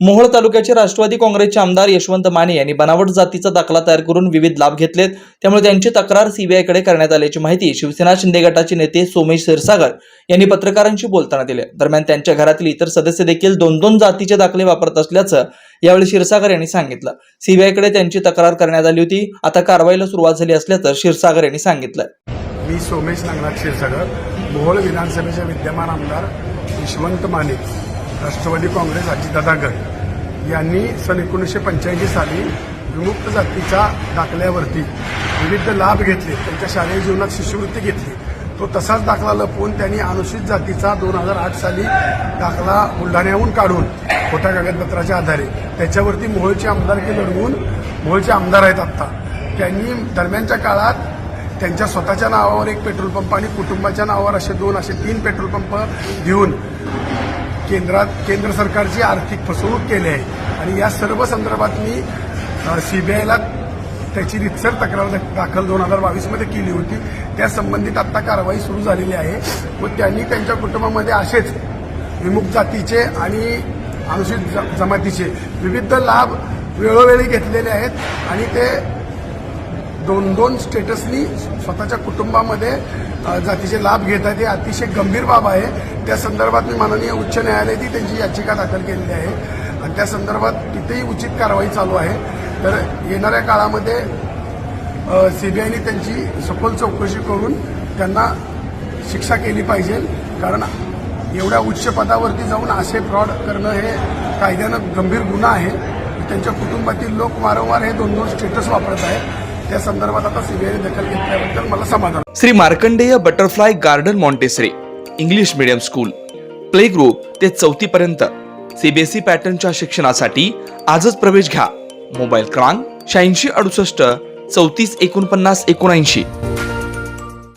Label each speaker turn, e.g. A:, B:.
A: मोहोळ तालुक्याचे राष्ट्रवादी काँग्रेसचे आमदार यशवंत माने यांनी बनावट जातीचा दाखला तयार करून विविध लाभ घेतलेत। त्यामुळे त्यांची तक्रार सीबीआयकडे करण्यात आल्याची माहिती शिवसेना शिंदे गटाचे नेते सोमेश क्षीरसागर यांनी पत्रकारांशी बोलताना दिली। दरम्यान त्यांच्या घरातील इतर सदस्य देखील दोन जातीचे दाखले वापरत असल्याचं यावेळी क्षीरसागर यांनी सांगितलं। सीबीआयकडे त्यांची तक्रार करण्यात आली होती, आता कारवाईला सुरुवात झाली असल्याचं क्षीरसागर यांनी सांगितलं।
B: मी सोमेश क्षीरसागर, मोहोळ विधानसभेचे विद्यमान आमदार यशवंत माने, राष्ट्रवादी काँग्रेस अजितदादा गट यांनी सन 1985 साली विमुक्त जातीच्या दाखल्यावरती विविध लाभ घेतले, त्यांच्या शालेय जीवनात शिष्यवृत्ती घेतली। तो तसाच दाखला लपवून त्यांनी अनुसूचित जातीचा 2008 साली दाखला बुलढाण्याहून काढून खोट्या कागदपत्राच्या आधारे त्याच्यावरती मोहोळचे आमदारकी लढवून मोहोळचे आमदार आहेत। आता त्यांनी दरम्यानच्या काळात त्यांच्या स्वतःच्या नावावर एक पेट्रोल पंप आणि कुटुंबाच्या नावावर असे 3 पेट्रोल पंप घेऊन केंद्र सरकारची आर्थिक फसवणूक केली आहे। आणि या सर्व संदर्भात मी सीबीआयला त्याची रितसर तक्रार दाखल 2022 मध्ये केली होती। त्या संबंधित आता कारवाई सुरू झालेली आहे व त्यांनी त्यांच्या कुटुंबामध्ये असेच विमुक्त जातीचे आणि अनुसूचित जमातीचे विविध लाभ वेळोवेळी घेतलेले आहेत आणि ते दोन स्टेटसनी स्वतःच्या कुटुंबामध्ये जातीचे लाभ घेत आहेत। हे अतिशय गंभीर बाब आहे। त्या संदर्भात मी माननीय उच्च न्यायालयातही त्यांची याचिका दाखल केलेली आहे आणि त्या संदर्भात तिथेही उचित कारवाई चालू आहे। तर येणाऱ्या काळामध्ये सीबीआयने त्यांची सखोल चौकशी करून त्यांना शिक्षा केली पाहिजे, कारण एवढ्या उच्च पदावरती जाऊन असे फ्रॉड करणं हे कायद्यानं गंभीर गुन्हा आहे। त्यांच्या कुटुंबातील लोक वारंवार हे 2 स्टेटस वापरत आहेत। त्या संदर्भात आता सीबीआयने दखल घेतल्याबद्दल मला समाधान।
A: Shri Markandey butterfly garden Montessori English medium school, play group ते 4थी पर्यंत सीबीएसई पॅटर्नच्या शिक्षणासाठी आजच प्रवेश घ्या। मोबाईल क्रमांक 8668 34 49 79।